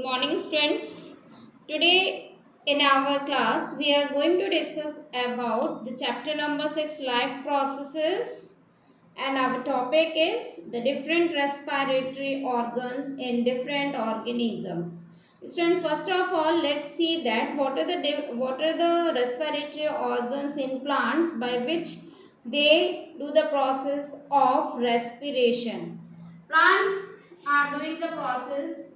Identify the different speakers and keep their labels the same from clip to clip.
Speaker 1: Good morning, students. Today in our class we are going to discuss about the chapter number 6, life processes, and our topic is the different respiratory organs in different organisms. Students, first of all, let's see that what are the respiratory organs in plants by which they do the process of respiration. Plants are doing the process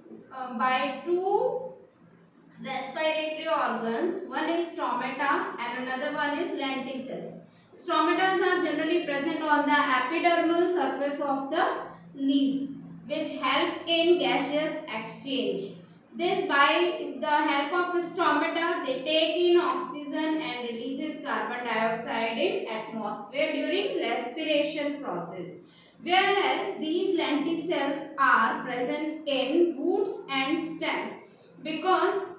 Speaker 1: by two respiratory organs. One is stomata and another one is lenticels. Stomatas are generally present on the epidermal surface of the leaf, which help in gaseous exchange. This, by the help of stomata, they take in oxygen and releases carbon dioxide in atmosphere during respiration process. Whereas these lenticels are present in roots and stem, because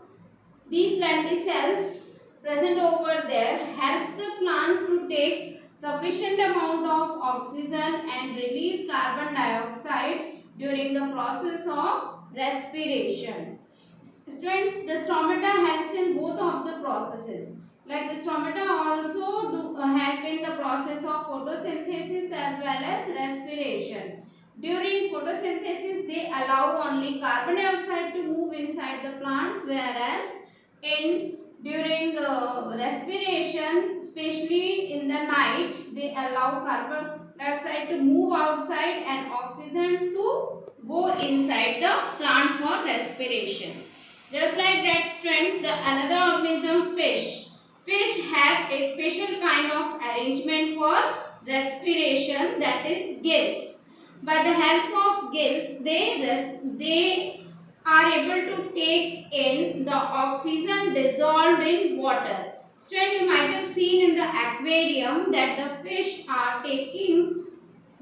Speaker 1: these lenticels present over there helps the plant to take sufficient amount of oxygen and release carbon dioxide during the process of respiration. Students, the stomata helps in both of the processes. Like the stomata also help in the process of photosynthesis as well as respiration. During photosynthesis, they allow only carbon dioxide to move inside the plants, whereas in during respiration, especially in the night, they allow carbon dioxide to move outside and oxygen to go inside the plant for respiration. Just like that, students, the another organism, fish. Fish have a special kind of arrangement for respiration, that is gills. By the help of gills, they are able to take in the oxygen dissolved in water. Students, you might have seen in the aquarium that the fish are taking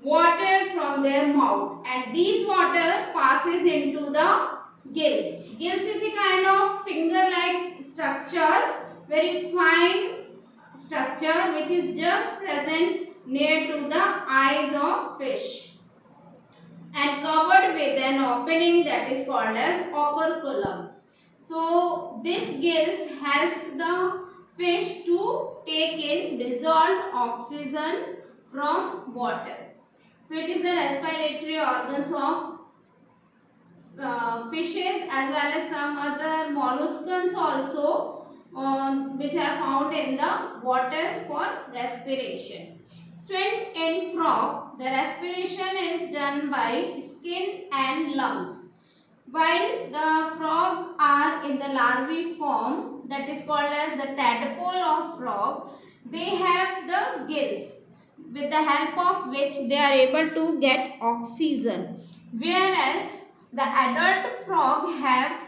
Speaker 1: water from their mouth, and these water passes into the gills. Gills is a kind of finger-like structure, very fine structure, which is just present near to the eyes of fish and covered with an opening that is called as operculum. So this gills helps the fish to take in dissolved oxygen from water. So it is the respiratory organs of fishes as well as some other molluscans also, which are found in the water for respiration. Student, in frog, the respiration is done by skin and lungs. While the frog are in the larvae form, that is called as the tadpole of frog, they have the gills, with the help of which they are able to get oxygen. Whereas the adult frog have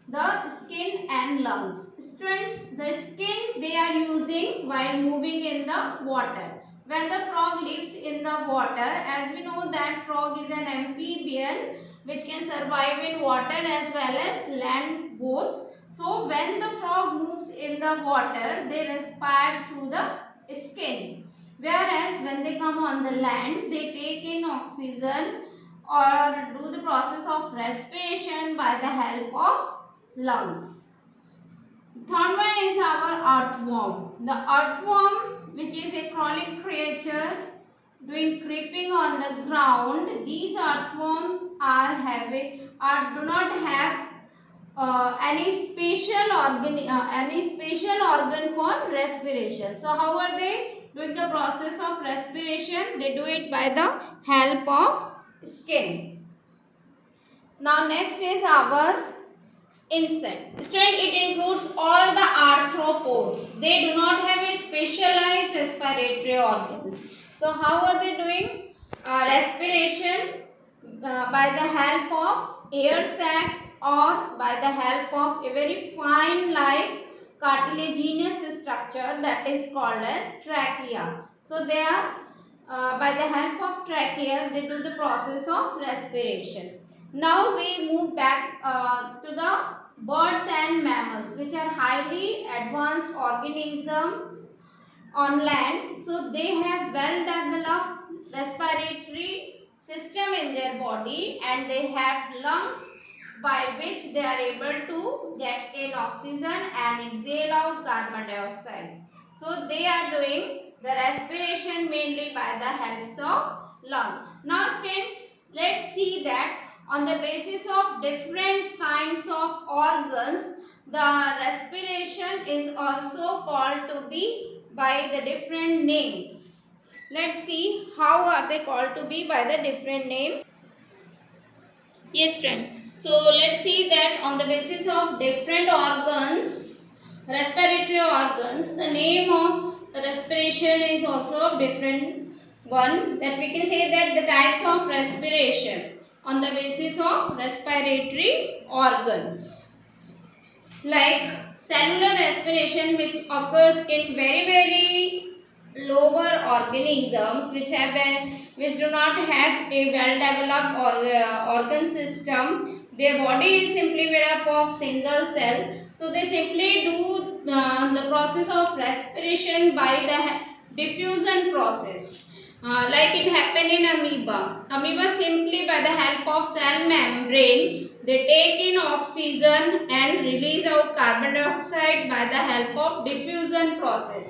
Speaker 1: the skin and lungs. Students, the skin they are using while moving in the water. When the frog lives in the water, as we know that frog is an amphibian which can survive in water as well as land both. So when the frog moves in the water, they respire through the skin. Whereas when they come on the land, they take in oxygen or do the process of respiration by the help of lungs. Third one is our earthworm. The earthworm, which is a crawling creature doing creeping on the ground, these earthworms do not have any special organ for respiration. So how are they doing the process of respiration? They do it by the help of skin. Now next is our insects. Student, it includes all the arthropods. They do not have a specialized respiratory organs. So how are they doing respiration? By the help of air sacs or by the help of a very fine like cartilaginous structure that is called as trachea. So they are by the help of trachea they do the process of respiration. Now we move back to the birds and mammals, which are highly advanced organisms on land. So they have well developed respiratory system in their body, and they have lungs by which they are able to get in oxygen and exhale out carbon dioxide. So they are doing the respiration mainly by the help of lung. Now students, let's see that on the basis of different kinds of organs, the respiration is also called to be by the different names. Let's see how are they called to be by the different names. Yes, friend. So let's see that on the basis of different organs, respiratory organs, the name of the respiration is also different one. That we can say that the types of respiration on the basis of respiratory organs, like cellular respiration, which occurs in very lower organisms which do not have a well developed organ system. Their body is simply made up of single cell, so they simply do the process of respiration by the diffusion process, like it happen in amoeba simply by the help of cell membrane they take in oxygen and release out carbon dioxide by the help of diffusion process.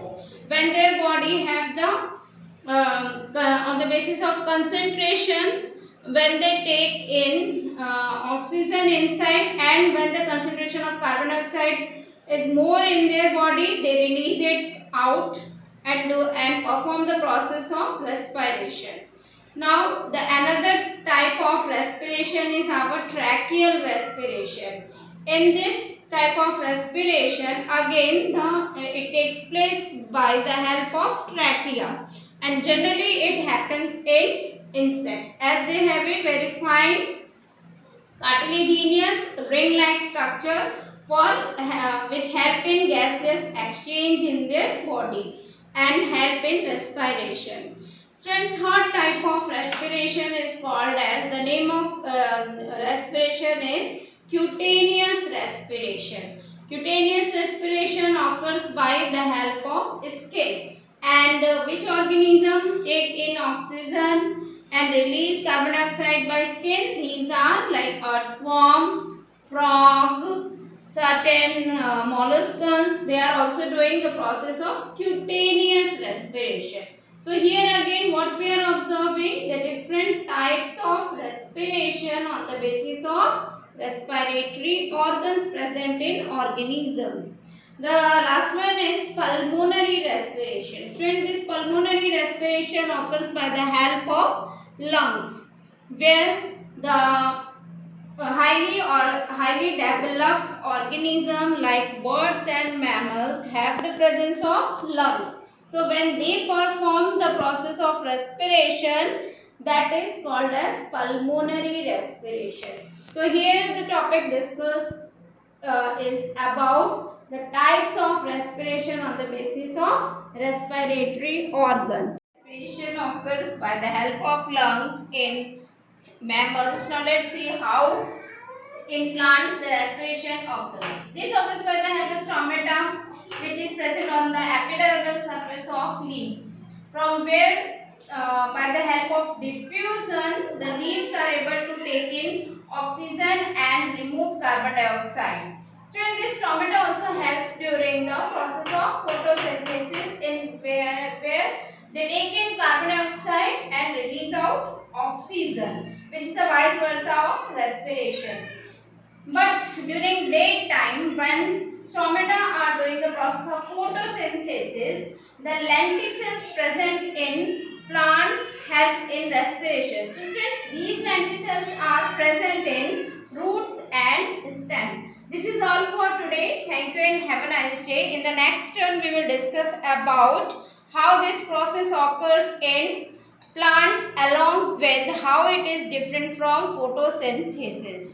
Speaker 1: When their body have the on the basis of concentration, when they take in oxygen inside and when the concentration of carbon dioxide is more in their body, they release it out and perform the process of respiration. Now the another type of respiration is our tracheal respiration. In this type of respiration, again it takes place by the help of trachea, and generally it happens in insects as they have a very fine cartilaginous ring-like structure for which help in gaseous exchange in their body and help in respiration. So, and third type of respiration is called as, the name of respiration is cutaneous respiration. Cutaneous respiration occurs by the help of skin, and which organism take in oxygen and release carbon dioxide by skin. These are like earthworm, frog, certain molluscs. They are also doing the process of cutaneous respiration. So here again what we are observing, the different types of respiration on the basis of respiratory organs present in organisms. The last one is pulmonary respiration. Student, this pulmonary respiration occurs by the help of lungs, where the highly developed organism like birds and mammals have the presence of lungs. So when they perform the process of respiration, that is called as pulmonary respiration. So here the topic discussed is about the types of respiration on the basis of respiratory organs. Respiration occurs by the help of lungs in mammals. Now let's see how in plants the respiration occurs. This occurs by the help of stomata, which is present on the epidermal surface of leaves, from where by the help of diffusion the leaves are able to take in oxygen and remove carbon dioxide. So this stomata also helps during the process of photosynthesis, in where they take in carbon dioxide and release out oxygen, which is the vice versa of respiration. But during daytime, when stomata are doing the process of photosynthesis, the lenticels present in plants helps in respiration. So students, these lenticels are present in roots and stem. This is all for today. Thank you and have a nice day. In the next turn, we will discuss about how this process occurs in plants along with how it is different from photosynthesis.